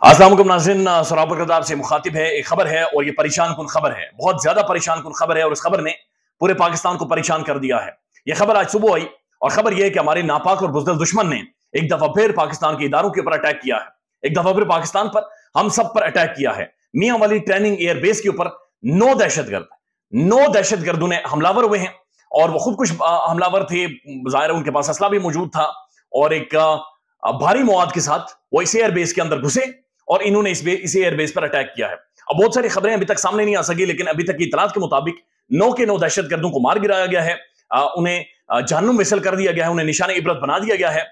अस्सलाम वालेकुम नाज़रीन, सराबर किरदार से मुखातिब है। एक खबर है और ये परेशान कुन खबर है, बहुत ज्यादा परेशान कुन खबर है और इस खबर ने पूरे पाकिस्तान को परेशान कर दिया है। ये खबर आज सुबह आई और खबर यह है कि हमारे नापाक और बुज़दिल दुश्मन ने एक दफा फिर पाकिस्तान के इदारों के ऊपर अटैक किया है। एक दफा फिर पाकिस्तान पर, हम सब पर अटैक किया है। मियां वाली ट्रेनिंग एयर बेस के ऊपर 9 दहशतगर्दों ने हमलावर हुए हैं और वो खुद कुछ हमलावर थे। जाहिर है उनके पास असला भी मौजूद था और एक भारी मवाद के साथ वो इस एयर बेस के अंदर घुसे और इन्होंने इस एयर बेस पर अटैक किया है। अब बहुत सारी खबरें अभी तक सामने नहीं आ सकी, लेकिन अभी तक की इतलात के मुताबिक 9 के 9 दहशतगर्दों को मार गिराया गया है, उन्हें जहन्नुम विसल कर दिया गया है, उन्हें निशाने इबरत बना दिया गया है।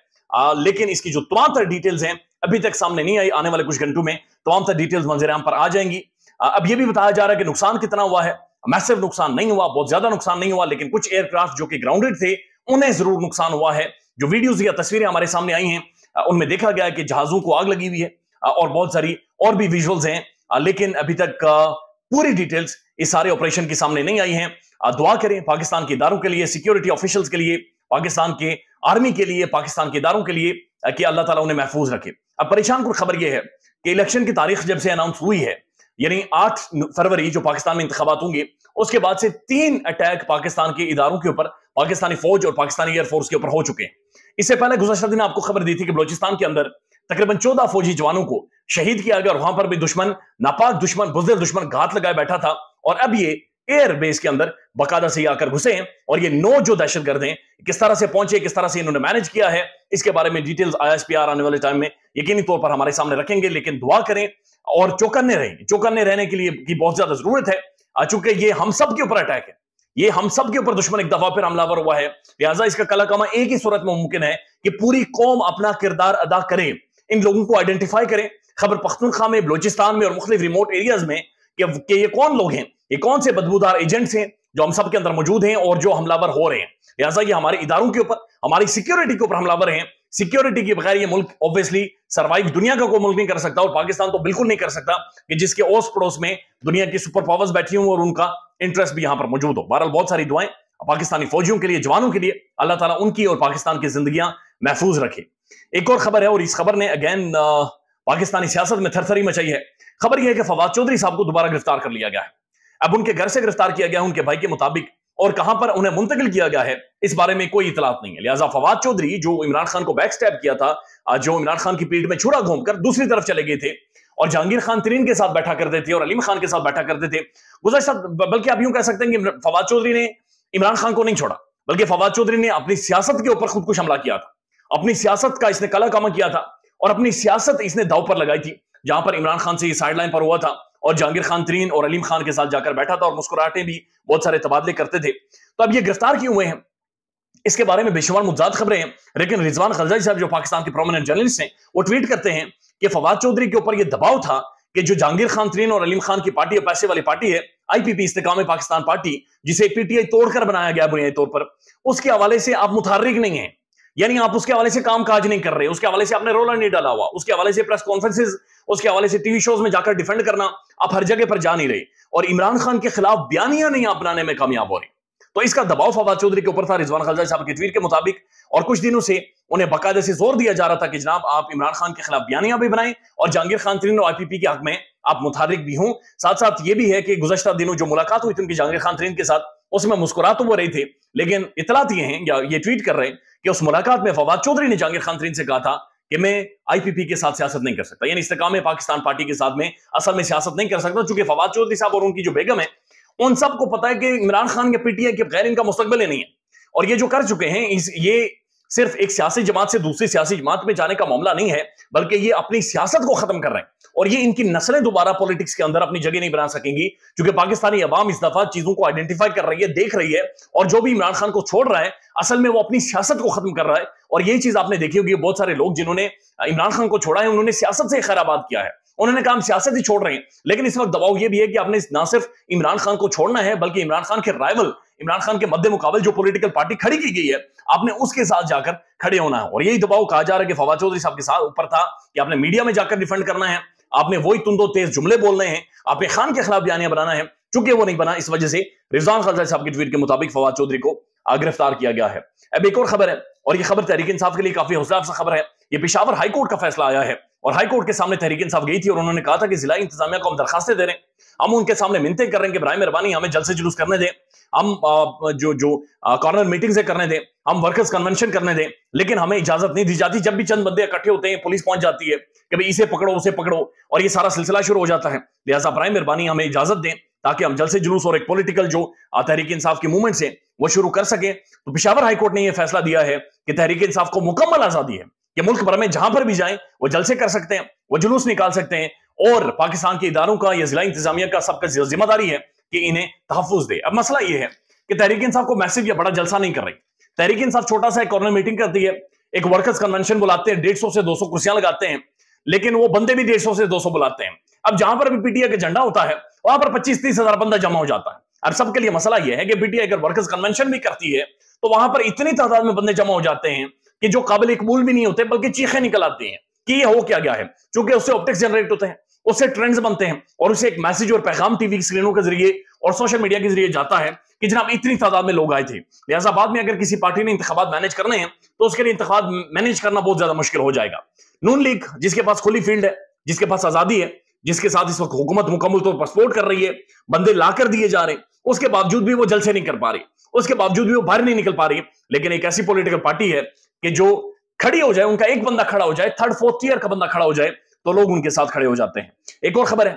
लेकिन इसकी जो तमाम तर डिटेल्स हैं अभी तक सामने नहीं आई। आने वाले कुछ घंटों में तमाम तर डिटेल्स मंजर-ए-आम पर आ जाएंगी। अब यह भी बताया जा रहा है कि नुकसान कितना हुआ है। मैसिव नुकसान नहीं हुआ, बहुत ज्यादा नुकसान नहीं हुआ, लेकिन कुछ एयरक्राफ्ट जो कि ग्राउंडेड थे उन्हें जरूर नुकसान हुआ है। जो वीडियोज या तस्वीरें हमारे सामने आई हैं उनमें देखा गया है कि जहाजों को आग लगी हुई है और बहुत सारी और भी विजुअल्स हैं, लेकिन अभी तक पूरी डिटेल्स इस सारे ऑपरेशन के सामने नहीं आई हैं। दुआ करें पाकिस्तान के इदारों के लिए, सिक्योरिटी ऑफिशियल्स के लिए, पाकिस्तान के आर्मी के लिए, पाकिस्तान के इदारों के लिए कि अल्लाह ताला उन्हें महफूज रखे। अब परेशान कुन खबर यह है कि इलेक्शन की तारीख जब से अनाउंस हुई है, यानी 8 फरवरी जो पाकिस्तान में इंतखाबात होंगे, उसके बाद से 3 अटैक पाकिस्तान के इदारों के ऊपर, पाकिस्तानी फौज और पाकिस्तानी एयरफोर्स के ऊपर हो चुके हैं। इससे पहले गुज़श्ता दिन आपको खबर दी थी कि बलोचिस्तान के अंदर तकरीबन 14 फौजी जवानों को शहीद किया गया और वहां पर भी दुश्मन, नापाक दुश्मन, बुज़दिल दुश्मन घात लगाए बैठा था और अब ये एयर बेस के अंदर बाकायदा से आकर घुसे हैं और ये 9 जो दहशतगर्द हैं किस तरह से पहुंचे, किस तरह से इन्होंने मैनेज किया है, इसके बारे में डिटेल्स ISPR आने वाले टाइम में यकीनी तौर पर हमारे सामने रखेंगे। लेकिन दुआ करें और चौकन्ने रहें। चौकन्ने रहने के लिए की बहुत ज्यादा जरूरत है, चूंकि ये हम सब के ऊपर अटैक है, ये हम सब के ऊपर दुश्मन एक दफा फिर हमलावर हुआ है। लिहाजा इसका कलाकामा एक ही सूरत में मुमकिन है कि पूरी कौम अपना किरदार अदा करे, इन लोगों को आइडेंटिफाई करें खैबर पख्तूनख्वा में, बलोचिस्तान में और मुख्तलिफ रिमोट एरियाज में कि ये कौन लोग हैं, ये कौन से बदबूदार एजेंट्स हैं जो हम सब के अंदर मौजूद हैं और जो हमलावर हो रहे हैं। लिहाजा ये हमारे इदारों के ऊपर, हमारी सिक्योरिटी के ऊपर हमलावर हैं। सिक्योरिटी के बगैर ये मुल्क ऑब्वियसली सर्वाइव दुनिया का कोई मुल्क नहीं कर सकता और पाकिस्तान तो बिल्कुल नहीं कर सकता कि जिसके ओस पड़ोस में दुनिया की सुपर पावर्स बैठी हों और उनका इंटरेस्ट भी यहां पर मौजूद हो। बहरहाल बहुत सारी दुआएं पाकिस्तानी फौजियों के लिए, जवानों के लिए, अल्लाह ताला उनकी और पाकिस्तान की जिंदगियां महफूज रखे। एक और खबर है और इस खबर ने अगेन पाकिस्तानी सियासत में थरथरी मचाई है। खबर यह है कि फवाद चौधरी साहब को दोबारा गिरफ्तार कर लिया गया है। अब उनके घर से गिरफ्तार किया गया है उनके भाई के मुताबिक, और कहां पर उन्हें मुंतकिल किया गया है इस बारे में कोई इतलात नहीं है। लिहाजा फवाद चौधरी जो इमरान खान को बैक स्टैब किया था, जो इमरान खान की पीठ में छुरा घूमकर दूसरी तरफ चले गए थे और जहांगीर खान तरीन के साथ बैठा करते थे और अलीम खान के साथ बैठा करते थे गुज़श्ता, बल्कि आप यूं कह सकते हैं कि फवाद चौधरी ने इमरान खान को नहीं छोड़ा, बल्कि फवाद चौधरी ने अपनी सियासत के ऊपर खुद कुछ हमला किया था। अपनी सियासत का इसने कला कामा किया था और अपनी सियासत इसने दाव पर लगाई थी। जहां पर इमरान खान से ये साइड लाइन पर हुआ था और जहांगीर खान तरीन और अलीम खान के साथ जाकर बैठा था और मुस्कुराहटें भी बहुत सारे तबादले करते थे। तो अब ये गिरफ्तार क्यों हुए हैं, इसके बारे में बेशुमार मुतज़ाद खबरें हैं। लेकिन रिजवान खलजाई साहब जो पाकिस्तान के प्रोमिनेंट जर्नलिस्ट हैं, वो ट्वीट करते हैं कि फवाद चौधरी के ऊपर यह दबाव था कि जो जहांगीर खान तरीन और अलीम खान की पार्टी, पैसे वाली पार्टी है IPP, इस्तेकाम पाकिस्तान पार्टी, जिसे PTI तोड़कर बनाया गया बुनियादी तौर पर, उसके हवाले से आप मुतहर्रिक नहीं है, यानी आप उसके हवाले से काम काज नहीं कर रहे, उसके हवाले से आपने रोला नहीं डाला हुआ, उसके हवाले से प्रेस कॉन्फ्रेंसेस, उसके हवाले से टीवी शोज में जाकर डिफेंड करना, आप हर जगह पर जा नहीं रहे और इमरान खान के खिलाफ बयानियां नहीं आप बनाने में कामयाब हो रही। तो इसका दबाव फवाद चौधरी के ऊपर था रिजवान खलजाई साहब के ट्वीट के मुताबिक, और कुछ दिनों से उन्हें बाकायदे से जोर दिया जा रहा था कि जनाब आप इमरान खान के खिलाफ बयानियां भी बनाएं और जहांगीर खान तरीन और IPP के हक में आप मुतहर्रिक भी हों। साथ साथ ये भी है कि गुज़श्ता दिनों जो मुलाकात हुई थी उनकी जहांगीर खान तरीन के साथ, उसमें मुस्कुरा तो वो रहे थे, लेकिन इतलात ये हैं या ये ट्वीट कर रहे हैं कि उस मुलाकात में फवाद चौधरी ने जहांगीर खान तरीन से कहा था कि मैं IPP के साथ सियासत नहीं कर सकता, यानी इस्तेकाम पाकिस्तान पार्टी के साथ में असल में सियासत नहीं कर सकता, चूंकि फवाद चौधरी साहब और उनकी जो बेगम है उन सबको पता है कि इमरान खान के PTI के बगैर इनका मुस्तकबिल ही नहीं है। और ये जो कर चुके हैं ये सिर्फ एक सियासी जमात से दूसरी सियासी जमात में जाने का मामला नहीं है, बल्कि ये अपनी सियासत को खत्म कर रहे हैं और ये इनकी नस्लें दोबारा पॉलिटिक्स के अंदर अपनी जगह नहीं बना सकेंगी, क्योंकि पाकिस्तानी अवाम इस दफा चीजों को आइडेंटिफाई कर रही है, देख रही है, और जो भी इमरान खान को छोड़ रहा है असल में वो अपनी सियासत को खत्म कर रहा है। और यही चीज आपने देखी होगी, बहुत सारे लोग जिन्होंने इमरान खान को छोड़ा है उन्होंने सियासत से खैराबाद किया है, उन्होंने कहा हम सियासत ही छोड़ रहे हैं। लेकिन इस वक्त दबाव यह भी है कि आपने ना सिर्फ इमरान खान को छोड़ना है, बल्कि इमरान खान के राइवल, इमरान खान के मद्दे मुकाबल जो पॉलिटिकल पार्टी खड़ी की गई है, आपने उसके साथ जाकर खड़े होना है। और यही दबाव कहा जा रहा है कि फवाद चौधरी साहब के साथ ऊपर था कि आपने मीडिया में जाकर डिफेंड करना है, आपने वही तुंदो तेज जुमले बोलने हैं, आपने खान के खिलाफ बयानियां बनाना है। चूंकि वो नहीं बना, इस वजह से रिजवान खलजाई साहब की ट्वीट के मुताबिक फवाद चौधरी को गिरफ्तार किया गया है। अब एक और खबर है और ये खबर तहरीक इंसाफ के लिए काफी हौसला अफजा खबर है। ये पेशावर हाईकोर्ट का फैसला आया है اور ہائی کورٹ کے سامنے تحریک انصاف گئی تھی اور انہوں نے کہا تھا کہ ضلعی انتظامیہ کو ہم درخواستیں دے رہے ہیں, ہم ان کے سامنے منتیں کر رہے ہیں کہ برائے مہربانی ہمیں جلسے جلوس کرنے دیں, ہم جو کارنر میٹنگز کرنے دیں, ہم ورکرز کنونشن کرنے دیں, لیکن ہمیں اجازت نہیں دی جاتی. جب بھی چند بندے اکٹھے ہوتے ہیں پولیس پہنچ جاتی ہے کہ بھئی اسے پکڑو اسے پکڑو, اور یہ سارا سلسلہ شروع ہو جاتا ہے. لہٰذا برائے مہربانی ہمیں اجازت دیں تاکہ ہم جلسے جلوس اور ایک پولیٹیکل جو تحریک انصاف کی موومنٹس ہیں وہ شروع کر سکیں. تو پشاور ہائی کورٹ نے یہ فیصلہ دیا ہے کہ تحریک انصاف کو مکمل آزادی ہے کہ ملک بھر میں جہاں پر بھی جائیں وہ جلسے کر سکتے ہیں, وہ جلوس نکال سکتے ہیں, اور پاکستان کے اداروں کا یا ضلعی انتظامیہ کا سب کا ذمہ داری ہے کہ انہیں تحفظ دے. اب مسئلہ یہ ہے کہ تحریک انصاف کو میسو یا بڑا جلسہ نہیں کر رہی. تحریک انصاف چھوٹا سا ایک کارنر میٹنگ کرتی ہے, ایک ورکرز کنونشن بلاتے ہیں, 150 سے 200 کرسیاں لگاتے ہیں, لیکن وہ بندے بھی 150 سے 200 بلاتے ہیں. اب جہاں پر بھی پی ٹی آئی کا جھنڈا ہوتا ہے وہاں پر 25-30 ہزار بندہ جمع ہو جاتا ہے. اب سب کے لیے مسئلہ یہ ہے کہ پی ٹی آئی اگر ورکرز کنونشن بھی کرتی ہے تو وہاں پر اتنی تعداد میں بندے جمع ہو جاتے ہیں کہ جو قابل قبول بھی نہیں ہوتے بلکہ چیخیں نکل آتی ہیں کہ یہ ہو کیا گیا ہے, چونکہ اس سے آپٹکس جنریٹ ہوتے ہیں, اس سے ٹرینڈز بنتے ہیں, اور اسے ایک میسج اور پیغام ٹی وی اسکرینوں کے ذریعے اور سوشل میڈیا کے ذریعے جاتا ہے کہ جناب اتنی تعداد میں لوگ آئے تھے. لہٰذا بعد میں اگر کسی پارٹی نے انتخابات مینج کرنے ہیں تو اس کے لیے انتخابات مینج کرنا بہت زیادہ مشکل ہو جائے گا. نون لیگ جس کے پاس کھلی فیلڈ ہے, جس کے پاس آزادی ہے, جس کے ساتھ اس وقت حکومت مکمل طور پر سپورٹ کر رہی ہے, بندے لا کر دیے جا رہے ہیں, اس کے باوجود بھی وہ جلسے نہیں کر پا رہی, اس کے باوجود بھی وہ باہر نہیں نکل پا رہی. لیکن ایک ایسی پولیٹیکل پارٹی ہے کہ جو کھڑی ہو جائے, ان کا ایک بندہ کھڑا ہو جائے, 3rd 4th ٹیئر کا بندہ کھڑا ہو جائے تو لوگ ان کے ساتھ کھڑے ہو جاتے ہیں. ایک اور خبر ہے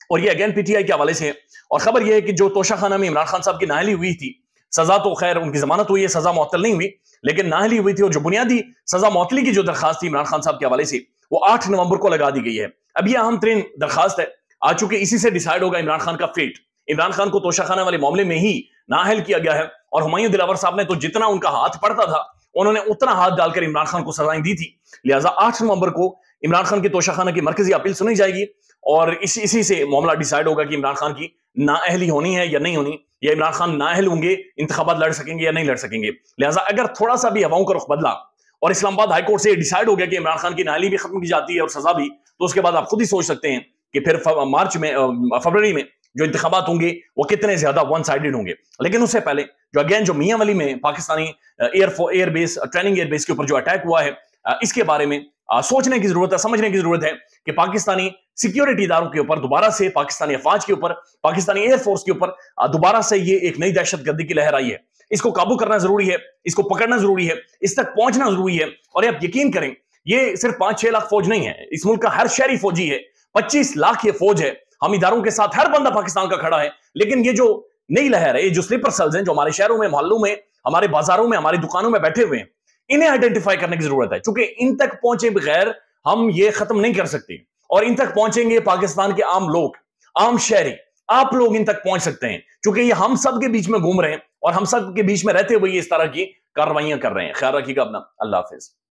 اور یہ اگین پی ٹی آئی کے حوالے سے ہے, اور خبر یہ ہے کہ جو توشہ خانہ میں عمران خان صاحب کی نااہلی ہوئی تھی, سزا تو خیر ان کی ضمانت ہوئی ہے, سزا معطل نہیں ہوئی, لیکن نااہلی ہوئی تھی, اور جو بنیادی سزا معطلی کی جو درخواست تھی عمران خان صاحب کے حوالے سے وہ 8 نومبر کو لگا دی گئی ہے. اب یہ اہم ترین درخواست ہے, آ چکے اسی سے ڈیسائیڈ ہوگا عمران خان کا فیٹ. عمران خان کو توشہ خانہ والے معاملے میں ہی نااہل کیا گیا ہے, اور ہمایوں دلاور صاحب نے تو جتنا ان کا ہاتھ پڑتا تھا انہوں نے اتنا ہاتھ ڈال کر عمران خان کو سزائیں دی تھی. لہٰذا 8 نومبر کو عمران خان کی توشہ خانہ کی مرکزی اپیل سنی جائے گی, اور اسی سے معاملہ ڈیسائیڈ ہوگا کہ عمران خان کی نااہلی ہونی ہے یا نہیں ہونی, یا عمران خان نااہل ہوں گے, انتخابات لڑ سکیں گے یا نہیں لڑ سکیں گے. لہٰذا اگر تھوڑا سا بھی ہواؤں کا رخ بدلا اور اسلام آباد ہائی کورٹ سے ڈیسائیڈ ہو گیا کہ عمران خان کی نااہلی بھی ختم کی جاتی ہے اور سزا بھی, تو اس کے بعد آپ خود ہی سوچ سکتے ہیں کہ پھر فروری میں جو انتخابات ہوں گے وہ کتنے زیادہ ون سائیڈڈ ہوں گے. لیکن اس سے پہلے جو اگین جو میاں ولی میں Pakistani air base training air base کے اوپر جو اٹیک ہوا ہے, اس کے بارے میں سوچنے کی ضرورت ہے, سمجھنے کی ضرورت ہے کہ پاکستانی سیکیورٹی اداروں کے اوپر دوبارہ سے, پاکستانی افواج کے اوپر, پاکستانی ایئر فورس کے اوپر دوبارہ سے یہ ایک نئی دہشت گردی کی لہر آئی ہے. اس کو قابو کرنا ضروری ہے, اس کو پکڑنا ضروری ہے, اس تک پہنچنا ضروری ہے. اور آپ یقین کریں یہ صرف 5-6 لاکھ فوج نہیں ہے, اس ملک کا ہر شہری فوجی ہے, 25 لاکھ یہ فوج ہے. ہم اداروں کے ساتھ ہر بندہ پاکستان کا کھڑا ہے. لیکن یہ جو نئی لہر ہے, یہ جو سلیپر سیلز ہیں جو ہمارے شہروں میں, محلوں میں, ہمارے بازاروں میں, ہماری دکانوں میں بیٹھے ہوئے ہیں, انہیں آئیڈینٹیفائی کرنے کی ضرورت ہے, چونکہ ان تک پہنچے بغیر ہم یہ ختم نہیں کر سکتے. اور ان تک پہنچیں گے پاکستان کے عام لوگ, عام شہری, آپ لوگ ان تک پہنچ سکتے ہیں, چونکہ یہ ہم سب کے بیچ میں گھوم رہے ہیں اور ہم سب کے بیچ میں رہتے ہوئے اس طرح کی کارروائیاں کر رہے ہیں. خیال رکھیے گا اپنا. اللہ حافظ.